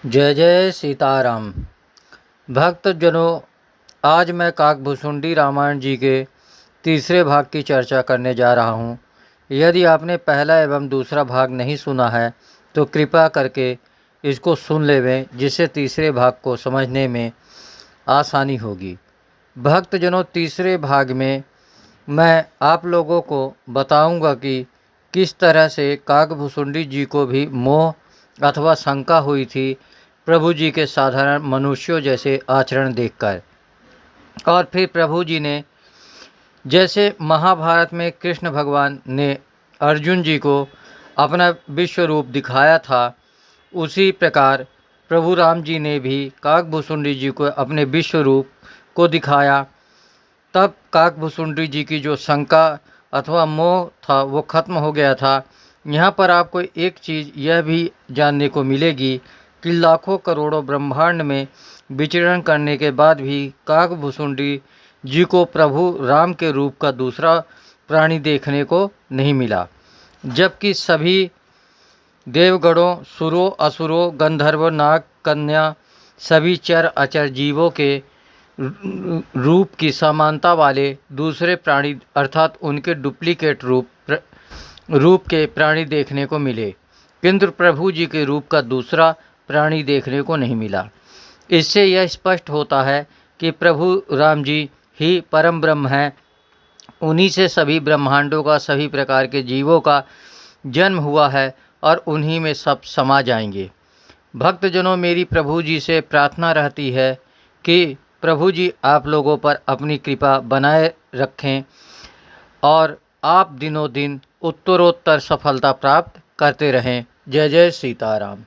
जय जय सीताराम। भक्तजनों, आज मैं काकभुसुंडी रामायण जी के तीसरे भाग की चर्चा करने जा रहा हूँ। यदि आपने पहला एवं दूसरा भाग नहीं सुना है तो कृपा करके इसको सुन लेवें, जिससे तीसरे भाग को समझने में आसानी होगी। भक्तजनों, तीसरे भाग में मैं आप लोगों को बताऊंगा कि किस तरह से काकभुसुंडी जी को भी मोह अथवा शंका हुई थी प्रभु जी के साधारण मनुष्यों जैसे आचरण देखकर। और फिर प्रभु जी ने, जैसे महाभारत में कृष्ण भगवान ने अर्जुन जी को अपना विश्व रूप दिखाया था, उसी प्रकार प्रभु राम जी ने भी काकभुसुंडी जी को अपने विश्व रूप को दिखाया। तब काकभुसुंडी जी की जो शंका अथवा मोह था वो खत्म हो गया था। यहाँ पर आपको एक चीज़ यह भी जानने को मिलेगी कि लाखों करोड़ों ब्रह्मांड में विचरण करने के बाद भी काकभुसुंडी जी को प्रभु राम के रूप का दूसरा प्राणी देखने को नहीं मिला, जबकि सभी देवगणों, सुरों, असुरों, गंधर्व, नाग, कन्या, सभी चर अचर जीवों के रूप की समानता वाले दूसरे प्राणी अर्थात उनके डुप्लीकेट रूप के प्राणी देखने को मिले, किंतु प्रभु जी के रूप का दूसरा प्राणी देखने को नहीं मिला। इससे यह स्पष्ट होता है कि प्रभु राम जी ही परम ब्रह्म हैं। उन्हीं से सभी ब्रह्मांडों का, सभी प्रकार के जीवों का जन्म हुआ है और उन्हीं में सब समा जाएंगे। भक्तजनों, मेरी प्रभु जी से प्रार्थना रहती है कि प्रभु जी आप लोगों पर अपनी कृपा बनाए रखें और आप दिनों दिन उत्तरोत्तर सफलता प्राप्त करते रहें। जय जय सीताराम।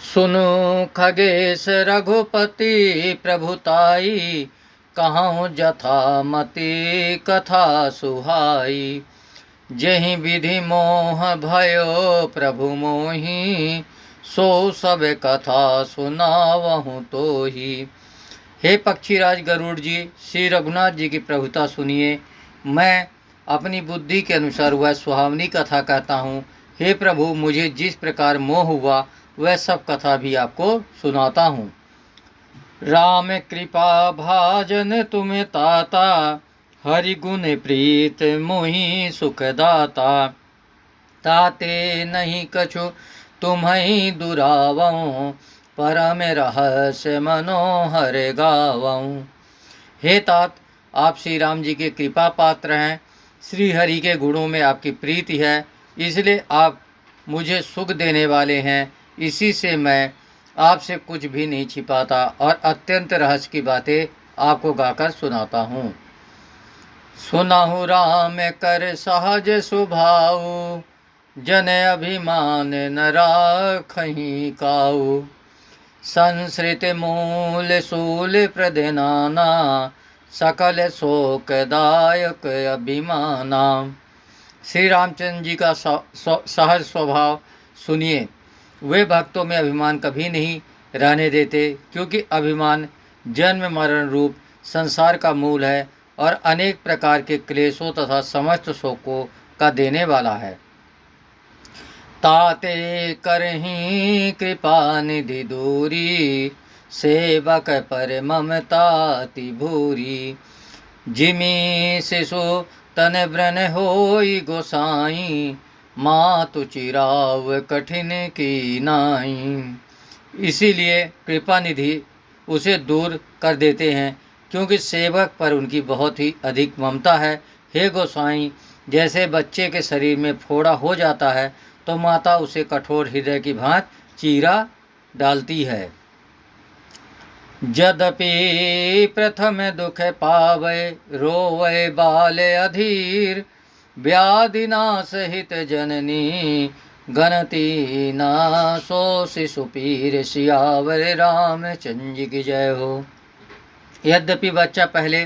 सुनो खगेश रघुपति प्रभुताई, कहूँ जथा मति कथा सुहाई। जहि विधि मोह भयो प्रभु मोहि, सो सब कथा सुनावहूँ तो ही। हे पक्षीराज गरुड़ जी, श्री रघुनाथ जी की प्रभुता सुनिए। मैं अपनी बुद्धि के अनुसार वह सुहावनी कथा कहता हूँ। हे प्रभु, मुझे जिस प्रकार मोह हुआ वह सब कथा भी आपको सुनाता हूँ। राम कृपा भाजन तुम ताता, हरि गुण प्रीत मोहि सुखदाता। ताते नहीं कछु तुम्हि दुरावऊँ, परम रहस्य मनोहर गावऊँ। हे तात, आप श्री राम जी के कृपा पात्र हैं। श्री हरि के गुणों में आपकी प्रीति है, इसलिए आप मुझे सुख देने वाले हैं। इसी से मैं आपसे कुछ भी नहीं छिपाता और अत्यंत रहस्य की बातें आपको गाकर सुनाता हूँ। सुनाहु राम कर सहज स्वभाव, जन अभिमान न राखहीं काऊ। संसृत मूल सूल प्रदनाना, सकल शोकदायक अभिमाना। श्री रामचंद्र जी का सहज स्वभाव सुनिए। वे भक्तों में अभिमान कभी नहीं रहने देते, क्योंकि अभिमान जन्म मरण रूप संसार का मूल है और अनेक प्रकार के क्लेशों तथा समस्त शोकों का देने वाला है। ताते करहीं कृपा निधि दूरी, सेवक पर ममता अति भूरी। जिमि शिशु तन व्रण होई गोसाई, मातु चिराव कठिन की नाई। इसीलिए कृपा निधि उसे दूर कर देते हैं, क्योंकि सेवक पर उनकी बहुत ही अधिक ममता है। हे गोसाई, जैसे बच्चे के शरीर में फोड़ा हो जाता है तो माता उसे कठोर हृदय की भांति चीरा डालती है। यद्यपि प्रथम दुख पावे, रोवे बाल अधीर। व्याधिना सहित जननी, गणती ना सो शिशु पीर। सियावर रामचंद्र की जय हो। यद्यपि बच्चा पहले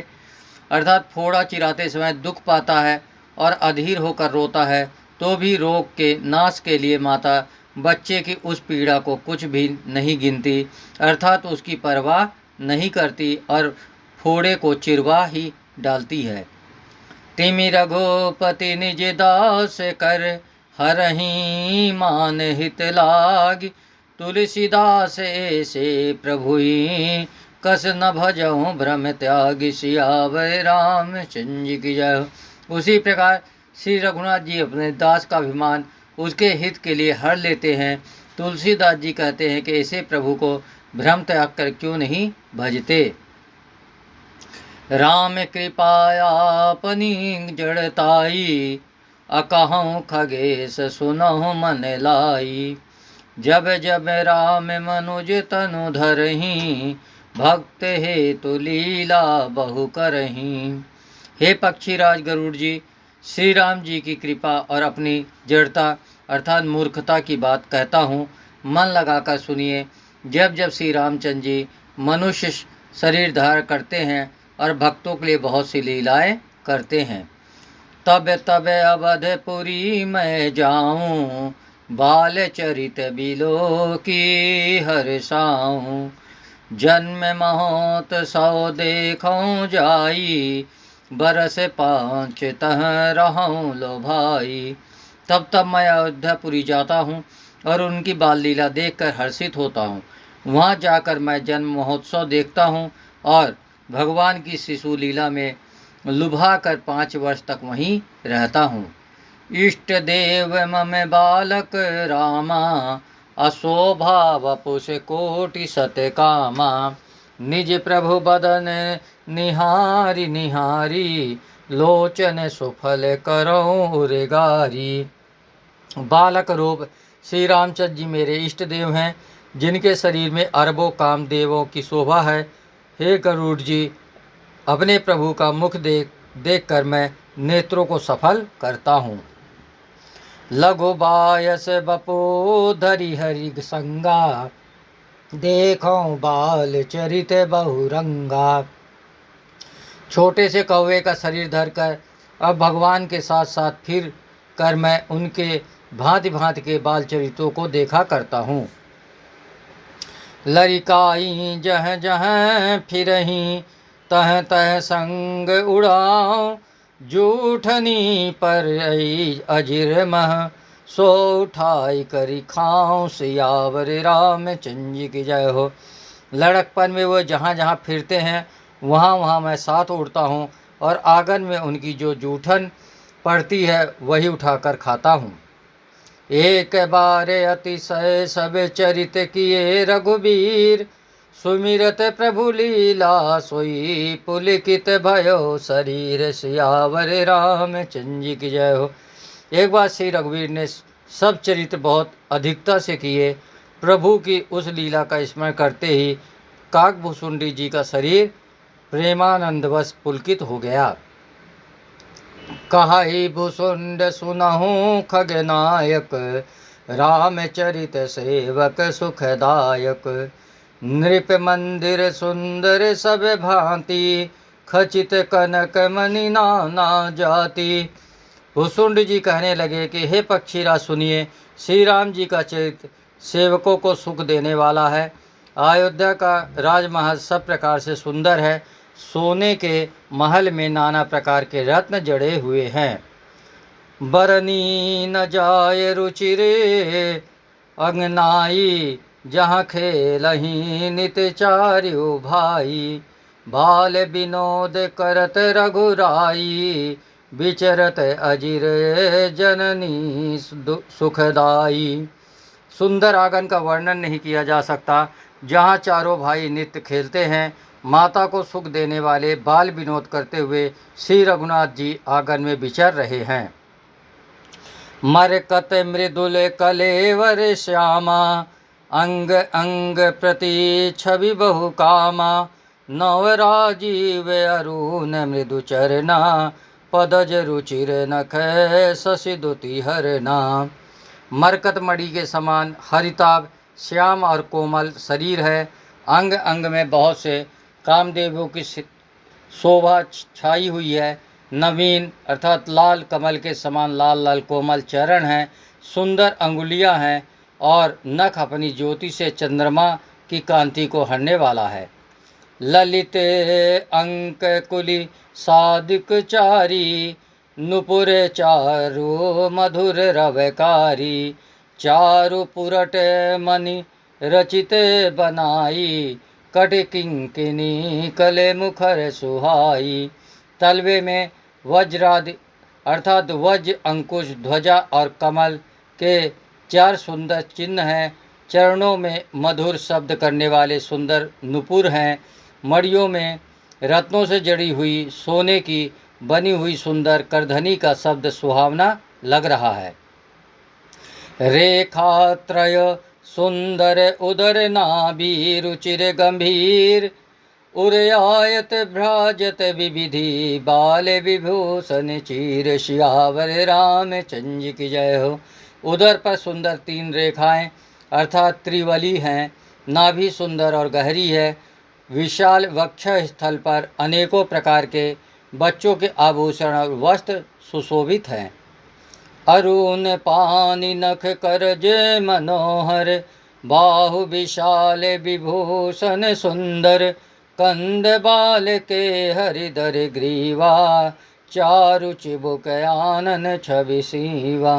अर्थात फोड़ा चिराते समय दुख पाता है और अधीर होकर रोता है, तो भी रोग के नाश के लिए माता बच्चे की उस पीड़ा को कुछ भी नहीं गिनती, अर्थात उसकी परवाह नहीं करती और फोड़े को चिरवा ही डालती है। तिमि रघुपति निज दास कर, हरहि मान हित लाग। तुलसीदास ऐसे प्रभुई कस न भजऊँ भ्रम त्याग सियावर रामचंद्र की जय हो। उसी प्रकार श्री रघुनाथ जी अपने दास का अभिमान उसके हित के लिए हर लेते हैं। तुलसीदास जी कहते हैं कि ऐसे प्रभु को भ्रम त्याग कर क्यों नहीं भजते। राम कृपायापनी जड़ताई अकहूँ खगेश सुनहु मन लाई। जब जब राम मनुज तनु धरहीं भक्त हेतु लीला बहु करहीं। हे पक्षीराज गरुड़ जी, श्री राम जी की कृपा और अपनी जड़ता अर्थात मूर्खता की बात कहता हूँ, मन लगाकर सुनिए। जब जब श्री रामचंद्र जी मनुष्य शरीर धारण करते हैं और भक्तों के लिए बहुत सी लीलाएं करते हैं, तब तब अवधपुरी मैं जाऊं बाल चरित बिलो की हर्षाऊं। जन्म महोत सौ देखूं जाई बरस 5 तह रहूं लो भाई। तब तब मैं अयोध्यापुरी जाता हूँ और उनकी बाल लीला देखकर हर्षित होता हूँ। वहाँ जाकर मैं जन्म महोत्सव देखता हूँ और भगवान की शिशु लीला में लुभा कर 5 वर्ष तक वहीं रहता हूँ। इष्ट देव मम बालक रामा अशोभा वपुष कोटि सत कामा। निज प्रभु बदन निहारी निहारी लोचन सुफल करऊँ उरेगारी। बालक रूप श्री रामचंद्र जी मेरे इष्ट देव हैं, जिनके शरीर में अरबों कामदेवों की शोभा है। हे गरुड़ जी, अपने प्रभु का मुख देख कर मैं नेत्रों को सफल करता हूँ। लघु बायस बपोधरि हरि संगा देखो बाल चरित बहुरंगा। छोटे से कौवे का शरीर धरकर अब भगवान के साथ साथ फिर कर मैं उनके भांति भांति के बाल चरित्रों को देखा करता हूँ। लरिकाई जह जह फिरहीं तह तह संग उड़ाऊं। जूठनी पर अजिर मह सो उठाई करी खाऊं। सियावर रामचंद्र की जय हो। लड़कपन में वो जहाँ जहाँ फिरते हैं वहाँ वहाँ मैं साथ उड़ता हूँ और आंगन में उनकी जो जूठन पड़ती है वही उठाकर खाता हूँ। एक बारे अतिशय सब चरित किए रघुबीर। सुमिरत प्रभु लीला सोई पुलकित भयो शरीर। सियावर रामचंद्र की जय हो। एक बार श्री रघुवीर ने सब चरित्र बहुत अधिकता से किए। प्रभु की उस लीला का स्मरण करते ही काकभूषुंडी जी का शरीर प्रेमानंदवश पुलकित हो गया। कहाई भूषुंड सुनहु खगनायक रामचरित सेवक सुखदायक। नृप मंदिर सुंदर सब भांति खचित कनक मणि नाना जाति। भूषुंड जी कहने लगे कि हे पक्षीराज सुनिए, श्री राम जी का चरित्र सेवकों को सुख देने वाला है। अयोध्या का राजमहल सब प्रकार से सुंदर है। सोने के महल में नाना प्रकार के रत्न जड़े हुए हैं। बरनी न जाय रुचिरे अंगनाई जहाँ खेलहीं नित चार्यो भाई। बाल विनोद करत रघुराई विचरत अजिर जननी सुखदाई। सुंदर आंगन का वर्णन नहीं किया जा सकता, जहाँ चारों भाई नित्य खेलते हैं। माता को सुख देने वाले बाल विनोद करते हुए श्री रघुनाथ जी आंगन में विचर रहे हैं। मरकत मृदुल कलेवर श्यामा अंग अंग प्रति छवि बहु कामा। नव राजीव अरुण मृदु चरना पदज रुचिर नख शशि दुति हरना। मरकत मणि के समान हरिताभ श्याम और कोमल शरीर है। अंग अंग में बहुत से कामदेवों की शोभा छाई हुई है। नवीन अर्थात लाल कमल के समान लाल लाल कोमल चरण हैं। सुंदर अंगुलियां हैं और नख अपनी ज्योति से चंद्रमा की कांति को हरने वाला है। ललित अंक कुली सादिक चारी नुपुर चारु मधुर रवकारी। चारु पुरट मणि रचिते बनाई, कट किंकिनी कले मुखर सुहाई। तलवे में वज्रादि अर्थात वज्र, अंकुश, ध्वजा और कमल के 4 सुंदर चिन्ह हैं। चरणों में मधुर शब्द करने वाले सुंदर नुपुर हैं। मड़ियों में रत्नों से जड़ी हुई सोने की बनी हुई सुंदर करधनी का शब्द सुहावना लग रहा है। रेखात्रय सुंदर उदर नाभि रुचिर गंभीर, उरयायत भ्राजत विविधि बाल विभूषण चीर। सियावर रामचंद्र की जय हो। उदर पर सुंदर 3 रेखाएं अर्थात त्रिवली हैं। नाभि सुंदर और गहरी है। विशाल वक्ष स्थल पर अनेकों प्रकार के बच्चों के आभूषण और वस्त्र सुशोभित हैं। अरुण पानी नख कर जे मनोहर, बाहु विशाल विभूषण सुंदर। कंद बाल के हरिधर ग्रीवा, चारु चिबुक आनन छवि सीवा।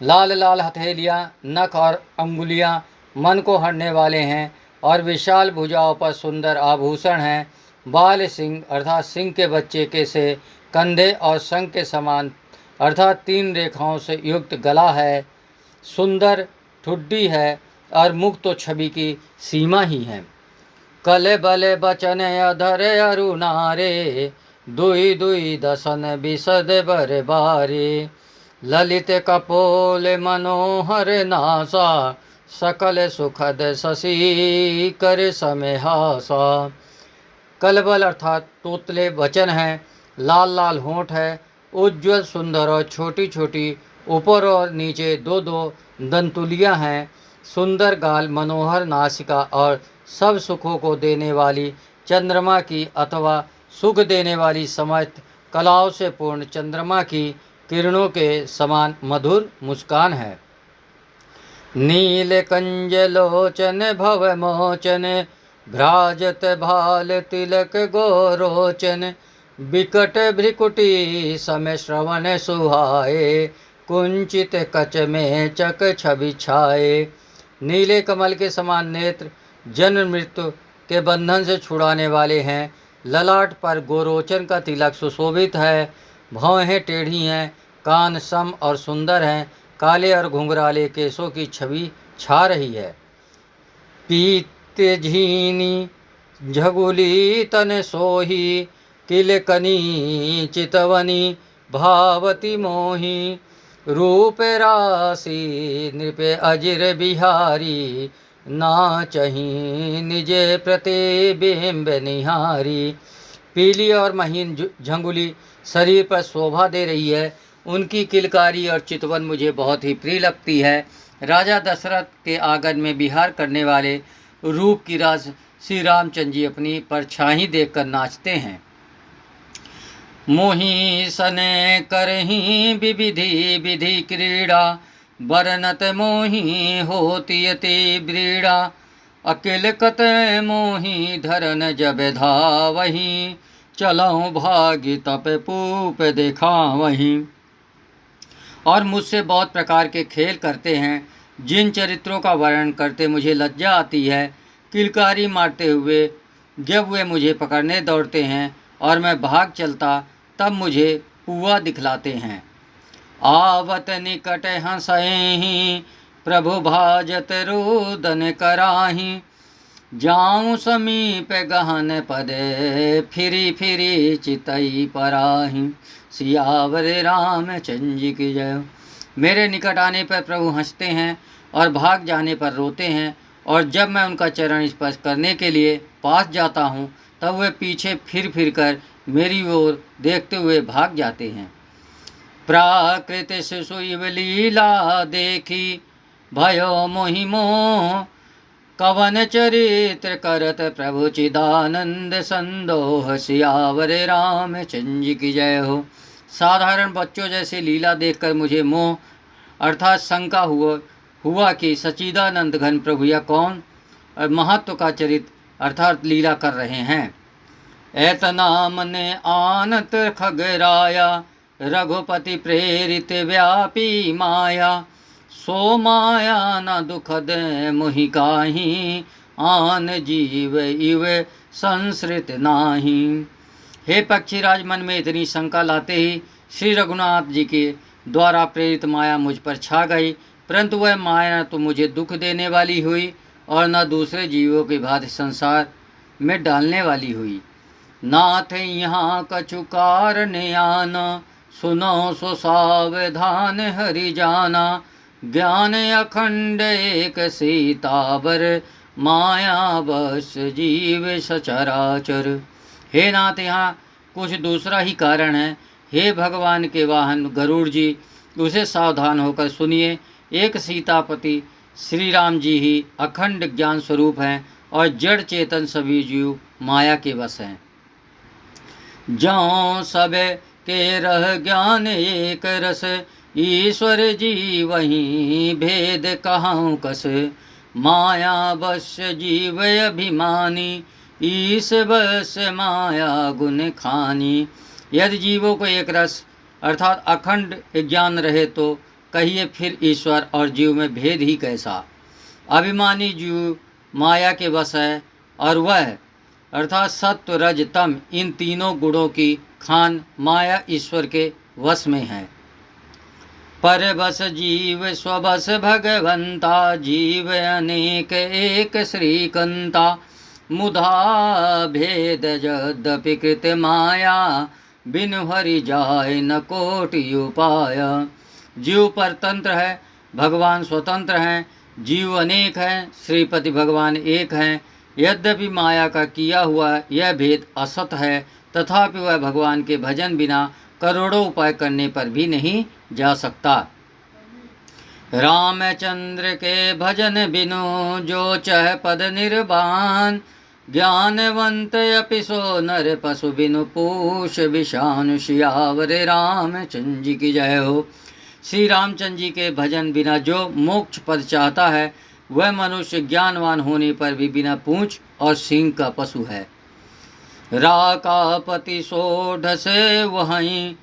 लाल लाल हथेलियाँ, नख और अंगुलियाँ मन को हरने वाले हैं और विशाल भुजाओं पर सुंदर आभूषण हैं। बाल सिंह अर्थात सिंह के बच्चे के से, कंधे और शंख के समान अर्थात 3 रेखाओं से युक्त गला है। सुंदर ठुड्डी है और मुख तो छवि की सीमा ही है। कले बले बचन अधर अरुणारे, दुई दुई दसन बिसद बर बारे। ललित कपोल मनोहर नासा, सकल सुखद शशि कर समेहासा। कलबल अर्थात तोतले वचन हैं। लाल लाल होंठ है। उज्ज्वल सुंदर और छोटी छोटी ऊपर और नीचे 2-2 दंतुलियाँ हैं। सुंदर गाल, मनोहर नासिका और सब सुखों को देने वाली चंद्रमा की अथवा सुख देने वाली समस्त कलाओं से पूर्ण चंद्रमा की किरणों के समान मधुर मुस्कान है। नील कंज लोचन भव मोचन, भ्राजत भाल तिलक गोरोचन। बिकट भ्रिकुटी समय श्रवण सुहाए, कुंचित कच में चक छवि छाए। नीले कमल के समान नेत्र जन्म मृत्यु के बंधन से छुड़ाने वाले हैं। ललाट पर गोरोचन का तिलक सुशोभित है। भौहें टेढ़ी हैं, कान सम और सुंदर हैं। काले और घुंघराले केशों की छवि छा रही है। पीत झीनी झगुली तन सोही, किलकनी चितवनी भावती मोही। रूप राशि नृप अजिर बिहारी, नाचही निजे प्रतिबिंब निहारी। पीली और महीन झंगुली शरीर पर शोभा दे रही है। उनकी किलकारी और चितवन मुझे बहुत ही प्रिय लगती है। राजा दशरथ के आंगन में विहार करने वाले रूप की राज श्री रामचंद्र जी अपनी परछाई देखकर नाचते हैं। मोही सने करही विविधि विधि क्रीड़ा, बरनत मोही होती अति ब्रीड़ा। अकिल कत मोही धरन जब धावही, चलऊँ भागी तप पूप दिखावही। और मुझसे बहुत प्रकार के खेल करते हैं, जिन चरित्रों का वर्णन करते मुझे लज्जा आती है। किलकारी मारते हुए जब वे मुझे पकड़ने दौड़ते हैं और मैं भाग चलता तब मुझे पुआ दिखलाते हैं। आवत निकट हंसहि, प्रभु भाजत रुदन कराही। जाऊँ समीप गहन पदे, फिरी फिरी चितई पराही। सियावर रामचंद्र जी की जय। मेरे निकट आने पर प्रभु हंसते हैं और भाग जाने पर रोते हैं, और जब मैं उनका चरण स्पर्श करने के लिए पास जाता हूँ तब वे पीछे फिर फिर कर मेरी ओर देखते हुए भाग जाते हैं। प्राकृत शिशु लीला देखी, भयो मोहि मोह। कवन चरित्र करत प्रभु चिदानंद संदोह। सियावर रामचंद्र की जय हो। साधारण बच्चों जैसे लीला देखकर मुझे मोह अर्थात शंका हुआ कि सच्चिदानंद घन प्रभु यह कौन महत्व का चरित्र अर्थात लीला कर रहे हैं। एतना मने आनत खगराया, रघुपति प्रेरित व्यापी माया। सो माया न दुख दे मोहि काही, आन जीव इव संसृत नाही। हे पक्षीराज, मन में इतनी शंका लाते ही श्री रघुनाथ जी के द्वारा प्रेरित माया मुझ पर छा गई, परंतु वह माया न तो मुझे दुख देने वाली हुई और न दूसरे जीवों की भांति संसार में डालने वाली हुई। नाथ यहाँ कछु कारण आन, सुनो सो सावधान हरि जाना। ज्ञान अखंड एक सीतावर, माया बस जीव सचराचर। हे नाथ, यहाँ कुछ दूसरा ही कारण है। हे भगवान के वाहन गरुड़ जी, उसे सावधान होकर सुनिए। एक सीतापति श्री राम जी ही अखंड ज्ञान स्वरूप हैं और जड़ चेतन सभी जीव माया के वश हैं। जौं सब के रह ज्ञान एक रस, ईश्वर जी वहीं भेद कहाँ कस। माया बस जीव अभिमानी, ईश बस माया गुण खानी। यदि जीवों को एक रस अर्थात अखंड ज्ञान रहे तो कहिए फिर ईश्वर और जीव में भेद ही कैसा। अभिमानी जीव माया के वश है और वह अर्थात सत्व रज तम इन तीनों गुणों की खान माया ईश्वर के वश में है। पर बस जीव स्वबस भगवंता, जीव अनेक एक श्रीकंता। मुधा भेद यद्यपि कृत माया, बिनु हरि जाय न कोटि उपाय। जीव परतंत्र है, भगवान स्वतंत्र हैं। जीव अनेक हैं, श्रीपति भगवान एक हैं। यद्यपि माया का किया हुआ यह भेद असत है, तथापि वह भगवान के भजन बिना करोड़ों उपाय करने पर भी नहीं जा सकता। रामचंद्र के भजन बिनु, जो चह पद निर्वाण। ज्ञानवंत अपि सो नर, पशु बिनु पूष विषानु। सियावर रामचंद्र जी की जय हो। श्री रामचंद्र जी के भजन बिना जो मोक्ष पद चाहता है, वह मनुष्य ज्ञानवान होने पर भी बिना पूंछ और सींग का पशु है। राकापति सोढ़ से वहीं,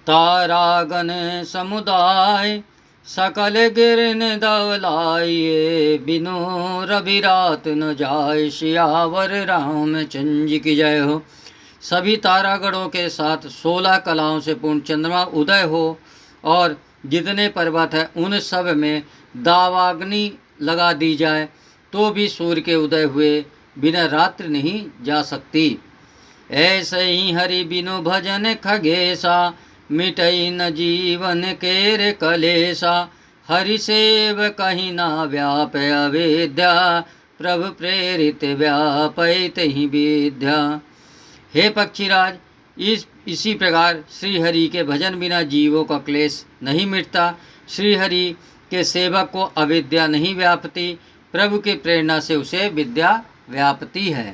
तारागण समुदाय। सकल गिरन दवलाइए, बिनु रवि रात न जाय। सियावर रामचंद्र जी की जय हो। सभी तारागणों के साथ 16 कलाओं से पूर्ण चंद्रमा उदय हो और जितने पर्वत है उन सब में दावाग्नि लगा दी जाए तो भी सूर्य के उदय हुए बिना रात्रि नहीं जा सकती। ऐसे ही हरि बिनु भजन खगेशा, मिटई न जीवन केर कलेशा। हरि सेव कहीं ना व्याप अवेद्या, प्रभु प्रेरित व्यापैत ही विद्या। हे पक्षीराज, इसी प्रकार श्री हरि के भजन बिना जीवों का क्लेश नहीं मिटता। श्री हरि के सेवक को अविद्या नहीं व्यापती, प्रभु की प्रेरणा से उसे विद्या व्यापती है।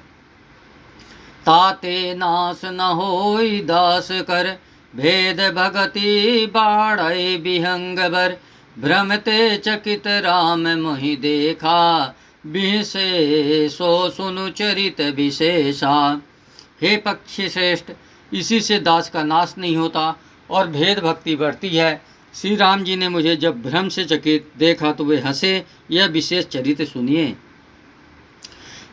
ताते नाश न होई दास कर, भेद भगति बाढ़ई विहंग बर। भ्रमते चकित राम मोहि देखा, बिहसे सो सुनु चरित विशेषा। हे पक्षी श्रेष्ठ, इसी से दास का नाश नहीं होता और भेद भक्ति बढ़ती है। श्री राम जी ने मुझे जब भ्रम से चकित देखा तो वे हंसे। यह विशेष चरित्र सुनिए।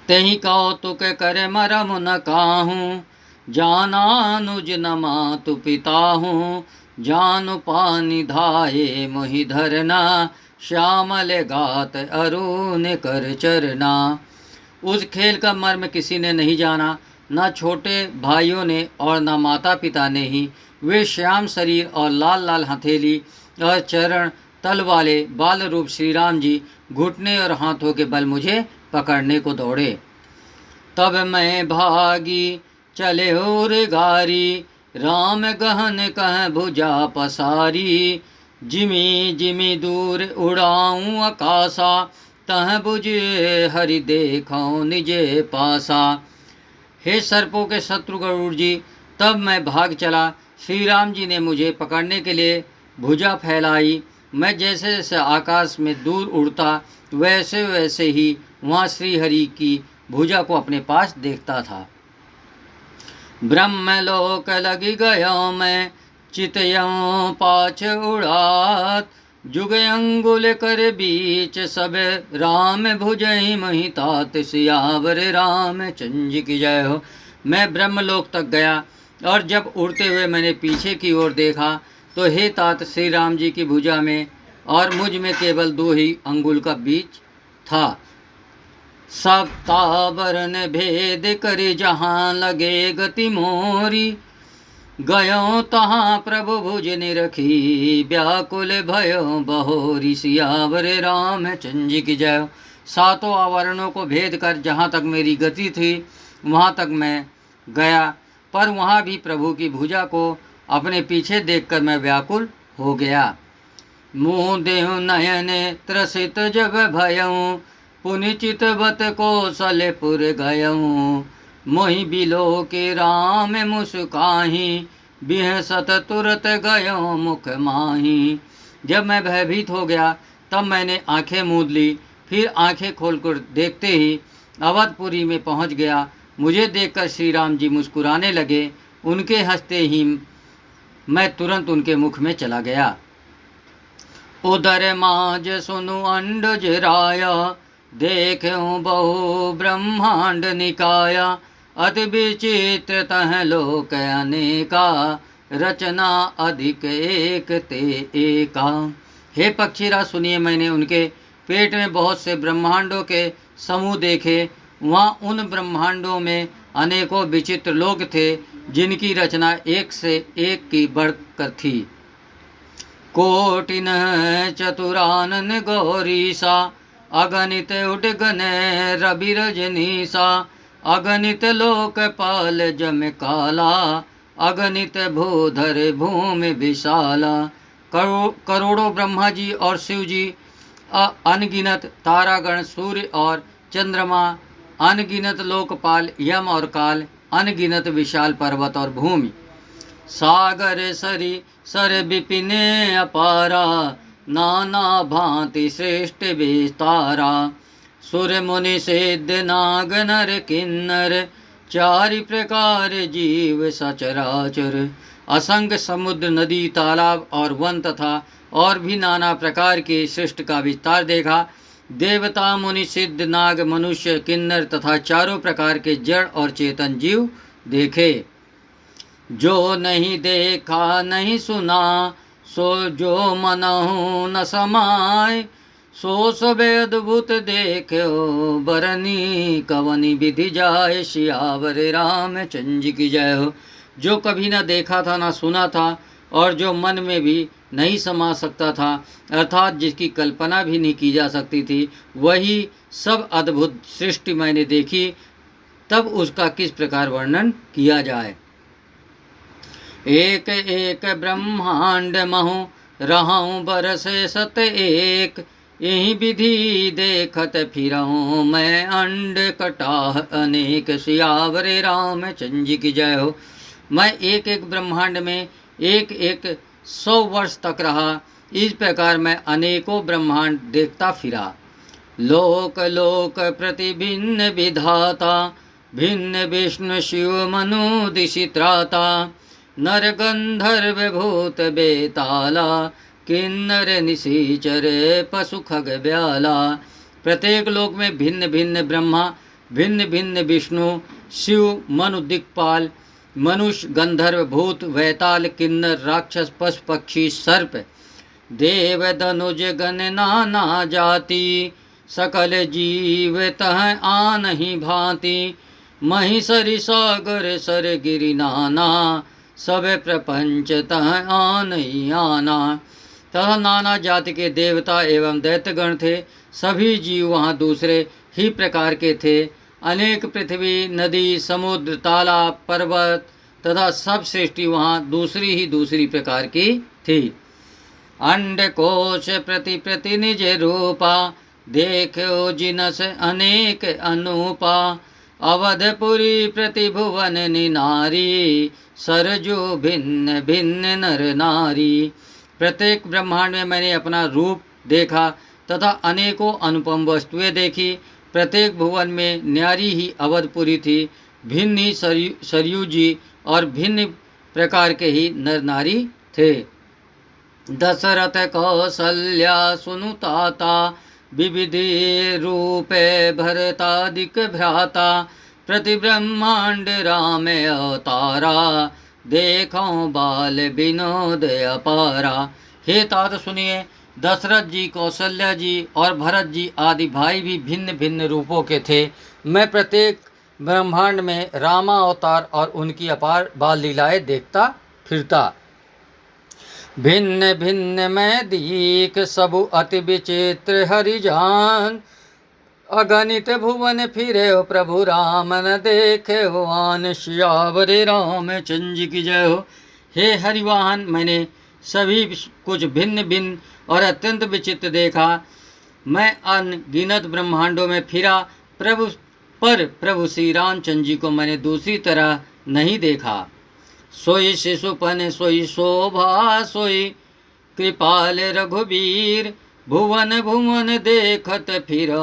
तही कौतुक करे मरम न काहूँ, जानानुज न मातु पिता हूँ। जानु पानी धाये मोहि धरना, श्यामल गात अरुण कर चरना। उस खेल का मर्म किसी ने नहीं जाना, न छोटे भाइयों ने और न माता पिता ने ही। वे श्याम शरीर और लाल लाल हथेली और चरण तल वाले बाल रूप श्री राम जी घुटने और हाथों के बल मुझे पकड़ने को दौड़े। तब मैं भागी चले और गारी, राम गहन कह भुजा पसारी। जिमी जिमी दूर उड़ाऊं आकाशा, तह बुझे हरि देखूं निजे पासा। हे सर्पों के शत्रु गरुड़ जी, तब मैं भाग चला। श्री राम जी ने मुझे पकड़ने के लिए भुजा फैलाई। मैं जैसे जैसे आकाश में दूर उड़ता वैसे वैसे ही वहाँ श्री हरि की भुजा को अपने पास देखता था। ब्रह्मलोक लगी गयो मैं, चितयों पाछ उड़ात। जुग अंगुल कर बीच सब राम भुजहि मही तात सियावर राम चंद्र की जय हो। मैं ब्रह्मलोक तक गया और जब उड़ते हुए मैंने पीछे की ओर देखा तो हे तात श्री राम जी की भुजा में और मुझ में केवल 2 ही अंगुल का बीच था। सब ताबरन भेद करि जहाँ लगे गति मोरी, गयो तहाँ प्रभु भुज निरखी व्याकुल भयो बहोरी सियावर रामचंद्र की जय हो। 7 आवरणों को भेद कर जहाँ तक मेरी गति थी वहाँ तक मैं गया, पर वहाँ भी प्रभु की भुजा को अपने पीछे देखकर मैं व्याकुल हो गया। मुँह देहु नयन त्रसित जब भयऊँ, पुनिचित बत कौशलपुर गयऊँ। मोहि बिलो के राम मुस्काही, बिहसत तुरत गयो मुख माही। जब मैं भयभीत हो गया तब मैंने आंखें मूंद ली, फिर आंखें खोलकर देखते ही अवधपुरी में पहुंच गया। मुझे देखकर श्री राम जी मुस्कुराने लगे। उनके हंसते ही मैं तुरंत उनके मुख में चला गया। उदर माज सुनु अंडज राया, देखूं बहु ब्रह्मांड निकाया। अति विचित्र तह लोक अनेका, रचना अधिक एक ते एका। हे पक्षीराज सुनिए, मैंने उनके पेट में बहुत से ब्रह्मांडों के समूह देखे। वहाँ उन ब्रह्मांडों में अनेकों विचित्र लोक थे जिनकी रचना एक से एक की बढ़कर थी। कोटिन चतुरानन गौरीसा, अगणित उडगन रवि रजनीसा। अगणित लोकपाल जम काला, अगणित भूधर भूमि विशाला। करोड़ों ब्रह्मा जी और शिव जी, अनगिनत तारागण, सूर्य और चंद्रमा, अनगिनत लोकपाल यम और काल, अनगिनत विशाल पर्वत और भूमि। सागर सरी सर विपिने अपारा, नाना भांति श्रेष्ठ विस्तारा। सुर मुनि सिद्ध नाग नर किन्नर, चारि प्रकार जीव सचराचर। असंख्य समुद्र, नदी, तालाब और वन तथा और भी नाना प्रकार के सृष्टि का विस्तार देखा। देवता, मुनि, सिद्ध, नाग, मनुष्य, किन्नर तथा चारों प्रकार के जड़ और चेतन जीव देखे। जो नहीं देखा नहीं सुना, सो जो मनहु न समाय। सो सबे अद्भुत देखो, बरनी कवनी विधि जाय। सियावर रामचंद्र की जय हो। जो कभी न देखा था न सुना था और जो मन में भी नहीं समा सकता था, अर्थात जिसकी कल्पना भी नहीं की जा सकती थी, वही सब अद्भुत सृष्टि मैंने देखी। तब उसका किस प्रकार वर्णन किया जाए। एक एक ब्रह्मांड महु रहूं बरस सत एक। यही विधि देखत फिरऊं मैं अंड कटाह अनेक। सियावर रामचंद्र की जय हो। मैं एक एक ब्रह्मांड में एक एक 100 वर्ष तक रहा। इस प्रकार मैं अनेकों ब्रह्मांड देखता फिरा। लोक लोक प्रति भिन्न विधाता, भिन्न विष्णु शिव मनु दिशि त्राता। नर गंधर्व भूत बेताला, किन्नर निशिचर पशु खग ब्याला। प्रत्येक लोक में भिन्न भिन्न ब्रह्मा, भिन्न भिन्न विष्णु, शिव, मनु, दिक्पाल, मनुष्य, गंधर्व, भूत, वैताल, किन्नर, राक्षस, पशु, पक्षी, सर्प, देव, धनुज गण नाना जाति। सकल जीव तह आनहि भांति, महिषरि सागर सर गिरि नाना। सब प्रपंच तह आनहि आना। तथा नाना जाति के देवता एवं दैत्यगण थे। सभी जीव वहाँ दूसरे ही प्रकार के थे। अनेक पृथ्वी, नदी, समुद्र, तालाब, पर्वत तथा सब सृष्टि वहाँ दूसरी ही दूसरी प्रकार की थी। अंड कोश प्रति प्रति निज रूपा, देखो जिनस अनेक अनूपा। अवधपुरी प्रति भुवन निनारी, सरजो भिन्न भिन्न नर नारी। प्रत्येक ब्रह्मांड में मैंने अपना रूप देखा तथा अनेकों अनुपम वस्तुएं देखी। प्रत्येक भुवन में न्यारी ही अवधपुरी थी, भिन्न ही सरयू जी और भिन्न प्रकार के ही नर नारी थे। दशरथ कौसल्या सुनुताता विविधि रूपे भरतादिक भ्राता प्रति ब्रह्मांड राम अवतारा देखो बाल विनोद अपारा। हे तात सुनिए, दशरथ जी, कौशल्या जी और भरत जी आदि भाई भी भिन्न भिन्न रूपों के थे। मैं प्रत्येक ब्रह्मांड में रामा अवतार और उनकी अपार बाल लीलाएं देखता फिरता। भिन्न भिन्न मैं दीख सबु अति विचित्र हरिजान, अगणित भुवन फिरे हो प्रभु राम न देखे हो आन। सियावर रामचंद्र की जय हो। हे हरिवाहन, मैंने सभी कुछ भिन्न भिन्न और अत्यंत विचित्र देखा। मैं अनगिनत ब्रह्मांडों में फिरा, प्रभु श्री रामचंद्र जी को मैंने दूसरी तरह नहीं देखा। सोई शिशुपन सोई शोभा सोई कृपाल रघुबीर, भुवन भुवन देखत फिरो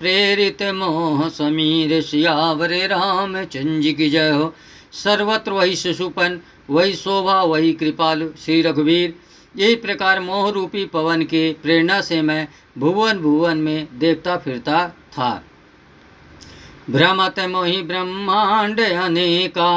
प्रेरित मोह समीर। सियावर रामचंद्र की जय हो। सर्वत्र वही शिशुपन, वही शोभा, वही कृपालु श्री रघुवीर। यही प्रकार मोह रूपी पवन के प्रेरणा से मैं भुवन भुवन में देखता फिरता था। भ्रमत मोहि ब्रह्मांड अनेका,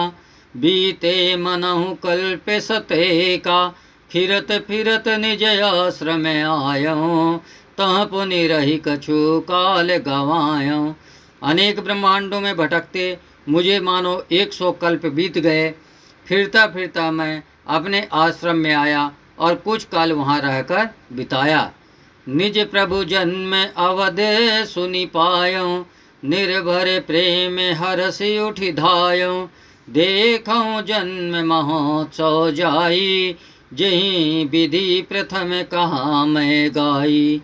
बीते मनहु कल्पे सतेका। फिरत फिरत निज आश्रम आयो, तह पुनि रही कछु काल गवायो। अनेक ब्रह्मांडों में भटकते मुझे मानो 100 कल्प बीत गए। फिरता फिरता मैं अपने आश्रम में आया और कुछ काल वहाँ रहकर बिताया। निज प्रभु जन्म अवध सुनि पायो, निर्भर प्रेम हरसि उठि धायो। देखो जन्म महोत्सव जाई, जही विधि प्रथम कहाँ मैं गाई।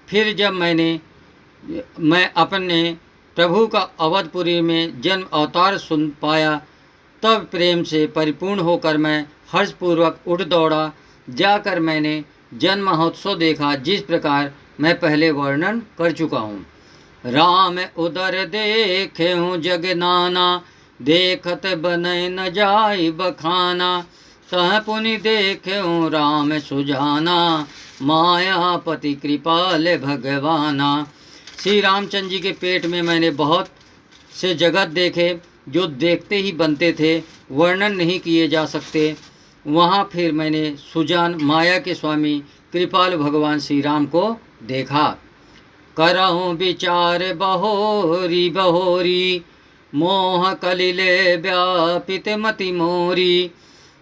फिर जब मैं अपने प्रभु का अवधपुरी में जन्म अवतार सुन पाया, तब प्रेम से परिपूर्ण होकर मैं हर्षपूर्वक उठ दौड़ा। जाकर मैंने जन्म महोत्सव देखा, जिस प्रकार मैं पहले वर्णन कर चुका हूँ। राम उदर देखे हूँ जग नाना, देखत बनय न जाय बखाना। तह पुनि देखे हूँ राम सुजाना, मायापति कृपाल भगवाना। श्री रामचंद्र जी के पेट में मैंने बहुत से जगत देखे, जो देखते ही बनते थे, वर्णन नहीं किए जा सकते। वहाँ फिर मैंने सुजान माया के स्वामी कृपाल भगवान श्री राम को देखा। करहूँ विचार बहोरी बहोरी, मोह कलिले व्यापित मति मोरी।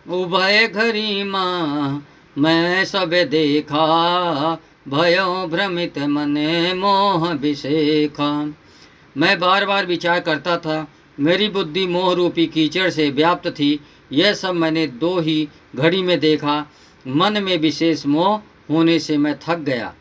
उभय घरी माँ मैं सब देखा, भयो भ्रमित मने मोह विषेखा। मैं बार बार विचार करता था, मेरी बुद्धि मोह रूपी कीचड़ से व्याप्त थी। यह सब मैंने 2 ही घड़ी में देखा। मन में विशेष मोह होने से मैं थक गया।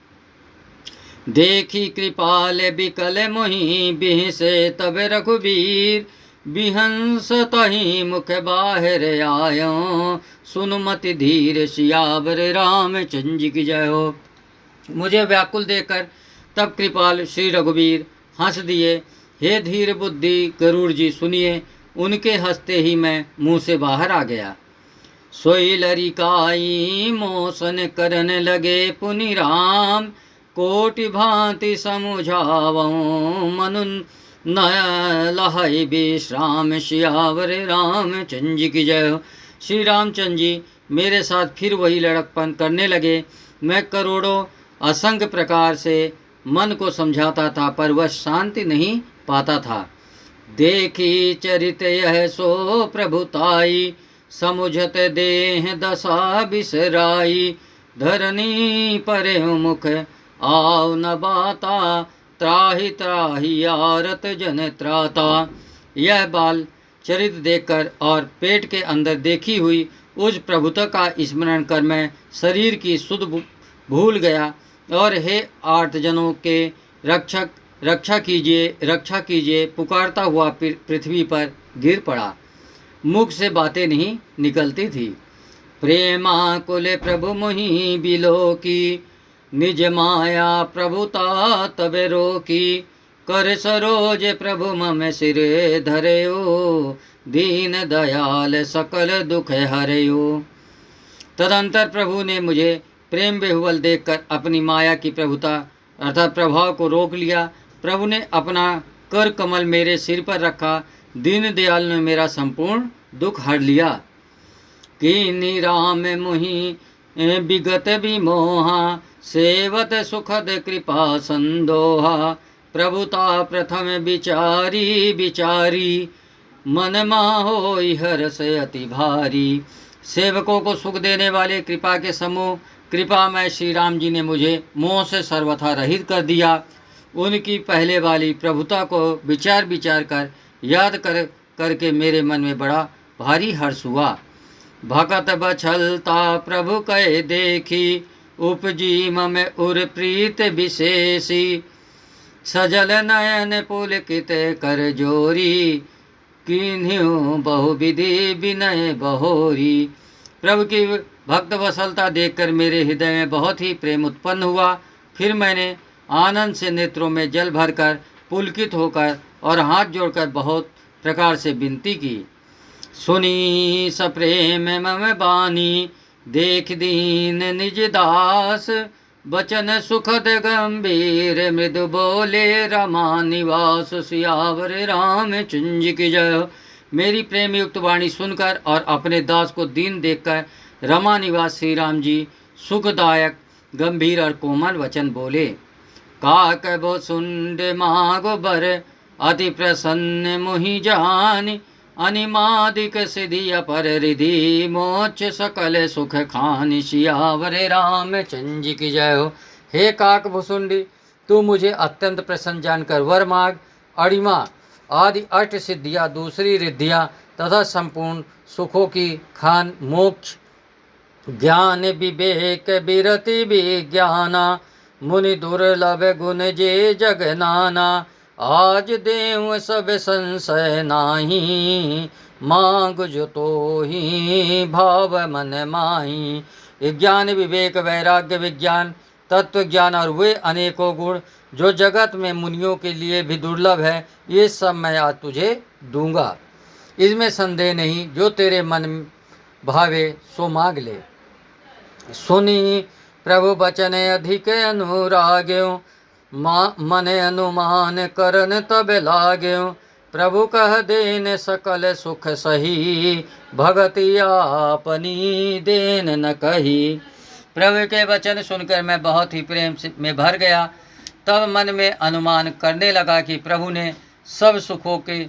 देखी कृपाल बिकल मोहि बिहसे तब रघुबीर, बिहंस तही मुख बाहर आयो, सुनुमति धीर। सियावर रामचंद्र की जय हो। मुझे व्याकुल देखकर तब कृपाल श्री रघुबीर हंस दिए। हे धीर बुद्धि गरुड़ जी, सुनिए। उनके हंसते ही मैं मुंह से बाहर आ गया। सोई लरिकाई मोसन करन लगे पुनि राम, कोटि भांति समुझावऊं मनुन न लहै विश्राम। सियावर रामचंद्र की जय हो। श्री रामचंद्र जी मेरे साथ फिर वही लड़कपन करने लगे। मैं करोड़ों असंख्य प्रकार से मन को समझाता था, पर वह शांति नहीं पाता था। देखी चरित यह सो प्रभुताई, समुझत देह दशा बिसराई। धरनी परे मुख आव न बाता, त्राहि त्राहि आरत जन त्राता। यह बाल चरित्र देखकर और पेट के अंदर देखी हुई उस प्रभुता का स्मरण कर मैं शरीर की सुध भूल गया और हे 8 जनों के रक्षक, रक्षा कीजिए पुकारता हुआ पृथ्वी पर गिर पड़ा। मुख से बातें नहीं निकलती थी। प्रेमाकुल प्रभु मोहि बिलो की, निज माया प्रभुता तबे रोकी। कर सरोज प्रभु मम सिर धरयो, दीन दयाल सकल दुख हरयो। तदंतर प्रभु ने मुझे प्रेम बेहुबल देखकर अपनी माया की प्रभुता अर्थात प्रभाव को रोक लिया। प्रभु ने अपना कर कमल मेरे सिर पर रखा। दीन दयाल ने मेरा संपूर्ण दुख हर लिया। कीनी राम मुहि विगत विमोहा, सेवत सुखद कृपा संदोहा। प्रभुता प्रथम विचारी विचारी, मन माहोई हर्ष अति भारी। सेवकों को सुख देने वाले कृपा के समूह कृपामय श्री राम जी ने मुझे मोह से सर्वथा रहित कर दिया। उनकी पहले वाली प्रभुता को विचार विचार कर याद करके मेरे मन में बड़ा भारी हर्ष हुआ। भगत बछलता प्रभु कहे देखी, उपजी मम उर प्रीत विशेषी। सजल नयन पुलकित कर जोरी, किन्ह्यों बहुविधि विनय बहोरी। प्रभु की भक्त वसलता देखकर मेरे हृदय में बहुत ही प्रेम उत्पन्न हुआ। फिर मैंने आनंद से नेत्रों में जल भरकर पुलकित होकर और हाथ जोड़कर बहुत प्रकार से विनती की। सुनी सप्रेम मम बानी, देख दीन निज दास। बचन सुखद गंभीर, मृदु बोले रमा निवास। सियावर रामचंद्र की जय। मेरी प्रेम युक्त वाणी सुनकर और अपने दास को दीन देखकर रमा निवास श्री राम जी सुखदायक गंभीर और कोमल वचन बोले। काक बो सुंड मागो बर, अति प्रसन्न मुहि जानी। अनिमादिक सिद्धि अपर रिधि, मोक्ष सकल सुख खानि। सियावर रामचंद्र की जय हो। हे काक भुसुंडी, तू मुझे अत्यंत प्रसन्न जानकर वर मांग। अणिमा आदि अष्ट सिद्धियाँ, दूसरी रिद्धियाँ तथा संपूर्ण सुखों की खान, मोक्ष, ज्ञान विवेक विरति विज्ञाना। मुनि दुर्लभ गुण जे जग नाना, आज देव सब संशय नाही। मांग जो तो ही भाव मन माही। ज्ञान विवेक वैराग्य विज्ञान तत्व ज्ञान और वे अनेकों गुण जो जगत में मुनियों के लिए भी दुर्लभ है, ये सब मैं आज तुझे दूंगा। इसमें संदेह नहीं। जो तेरे मन भावे सो मांग ले। सुनी प्रभु बचन अधिक अनुराग्यो, मन अनुमान करन तब लाग्यो। प्रभु कह देन सकल सुख सही, भगति आपनी देन न कही। प्रभु के वचन सुनकर मैं बहुत ही प्रेम में भर गया। तब मन में अनुमान करने लगा कि प्रभु ने सब सुखों के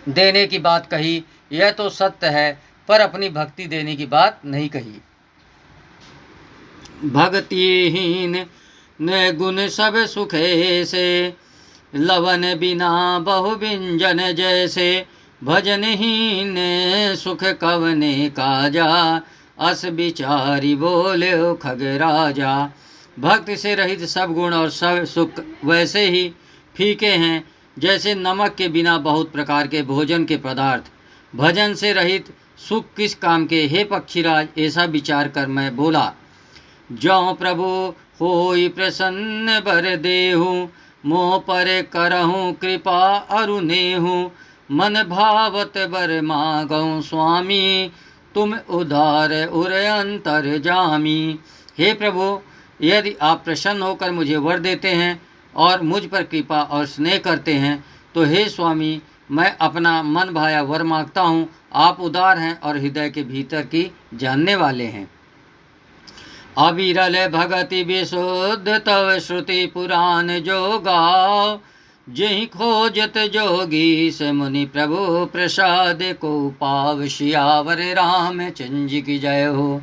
देने की बात कही, यह तो सत्य है, पर अपनी भक्ति देने की बात नहीं कही। भक्तिहीन न गुण सब सुखे से, लवन बिना बहु व्यंजन जैसे। भजनहीन सुख कवने काजा, अस विचारी बोले खगराजा। भक्ति से रहित सब गुण और सब सुख वैसे ही फीके हैं जैसे नमक के बिना बहुत प्रकार के भोजन के पदार्थ। भजन से रहित सुख किस काम के, हे पक्षीराज, ऐसा विचार कर मैं बोला। जौ प्रभु होई प्रसन्न बर देहु, मोह पर करहूँ कृपा अरुनेहु। मन भावत बर मागऊँ स्वामी, तुम उदार उर अंतर जामी। हे प्रभु, यदि आप प्रसन्न होकर मुझे वर देते हैं और मुझ पर कृपा और स्नेह करते हैं, तो हे स्वामी, मैं अपना मन भाया वर मांगता हूँ। आप उदार हैं और हृदय के भीतर की जानने वाले हैं। अविरल भगति विशुद्ध तव श्रुति पुराण जो गाओ। जहि खोजत जोगी से मुनि प्रभु प्रसाद को पाव। सियावर रामचंद्र की जय हो।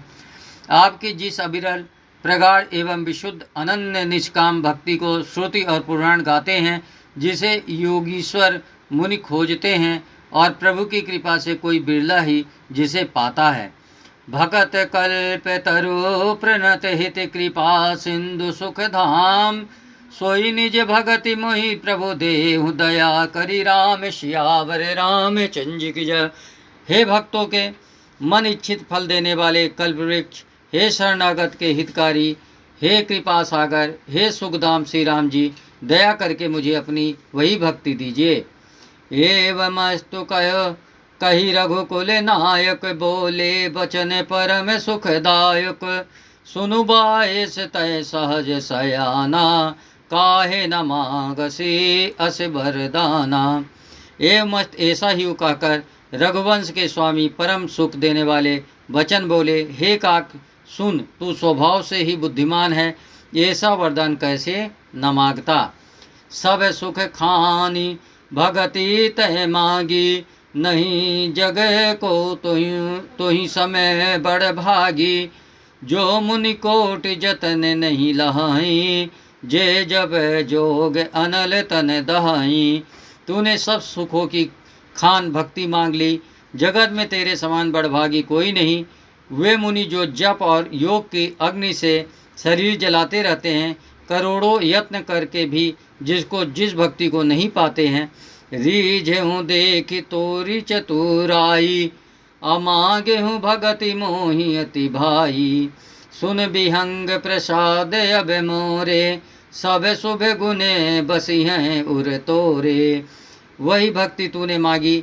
आपकी जिस अविरल प्रगाढ़ एवं विशुद्ध अनन्य निष्काम भक्ति को श्रुति और पुराण गाते हैं, जिसे योगीश्वर मुनि खोजते हैं और प्रभु की कृपा से कोई बिरला ही जिसे पाता है। भगत कल्प तरु प्रणत हित कृपा सिंधु सुख धाम। सोई निज भगति मोहि प्रभु देहु दया करी राम। सियावर रामचंद्र की जय। हे भक्तों के मन इच्छित फल देने वाले कल्प वृक्ष, हे शरणागत के हितकारी, हे कृपा सागर, हे सुखधाम श्री राम जी, दया करके मुझे अपनी वही भक्ति दीजिए। एवमस्तु कयो कही रघुकुल नायक, बोले बचन परम सुखदायक। सुनु बायस तय सहज सयाना, काहे न मांगसी अस बरदाना। ए मस्त ऐसा ही कहकर रघुवंश के स्वामी परम सुख देने वाले वचन बोले, हे काक सुन, तू स्वभाव से ही बुद्धिमान है, ऐसा वरदान कैसे न मांगता। सब सुख खानी भगति तह मांगी, नहीं जगह को तो ही समय बड़ भागी। जो मुनि कोट जतन नहीं लहाई, जे जब जोग अनल तन दहाई। तूने सब सुखों की खान भक्ति मांग ली, जगत में तेरे समान बड़भागी कोई नहीं। वे मुनि जो जप और योग की अग्नि से शरीर जलाते रहते हैं, करोड़ों यत्न करके भी जिसको जिस भक्ति को नहीं पाते हैं। रीझहूँ देख तोरी चतुराई, अमागे हूँ भगति मोहि अति भाई। सुन विहंग प्रसाद अब मोरे, सब शुभ गुने बसी हैं उर तोरे। वही भक्ति तूने मांगी,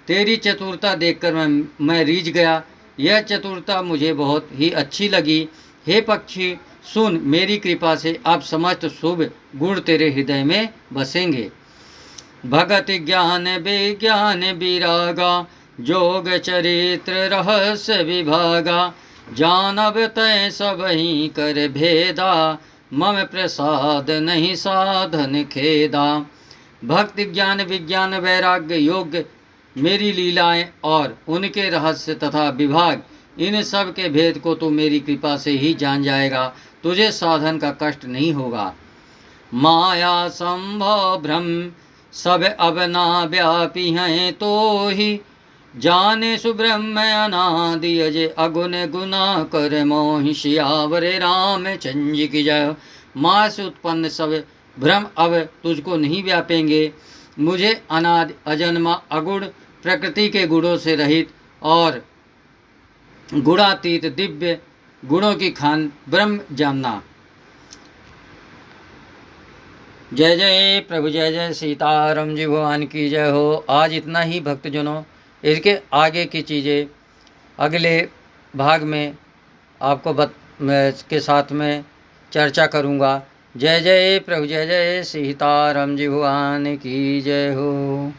तेरी चतुरता देखकर मैं रीझ गया। यह चतुरता मुझे बहुत ही अच्छी लगी। हे पक्षी सुन, मेरी कृपा से अब समस्त शुभ गुण तेरे हृदय में बसेंगे। भगत ज्ञान विज्ञान विरागा, जोग चरित्र रहस्य विभागा। जानब तय सब ही कर भेदा, मम प्रसाद नहीं साधन खेदा। भक्ति ज्ञान विज्ञान वैराग्य योग मेरी लीलाएं और उनके रहस्य तथा विभाग, इन सब के भेद को तू मेरी कृपा से ही जान जाएगा। तुझे साधन का कष्ट नहीं होगा। माया संभव भ्रम सब अब ना व्यापी हैं, तो ही जाने सुब्रह्म अनादि अजय। अगुण गुना कर मोहि, सियावर रामचंद्र की जय। माया से उत्पन्न सब भ्रम अब तुझको नहीं व्यापेंगे। मुझे अनादि अजन्मा अगुण प्रकृति के गुणों से रहित और गुणातीत दिव्य गुणों की खान ब्रह्म जानना। जय जय प्रभु, जय जय सीताराम जी भगवान की जय हो। आज इतना ही भक्तजनों, इसके आगे की चीज़ें अगले भाग में आपको के साथ में चर्चा करूँगा। जय जय प्रभु, जय जय सीताराम जी भगवान की जय हो।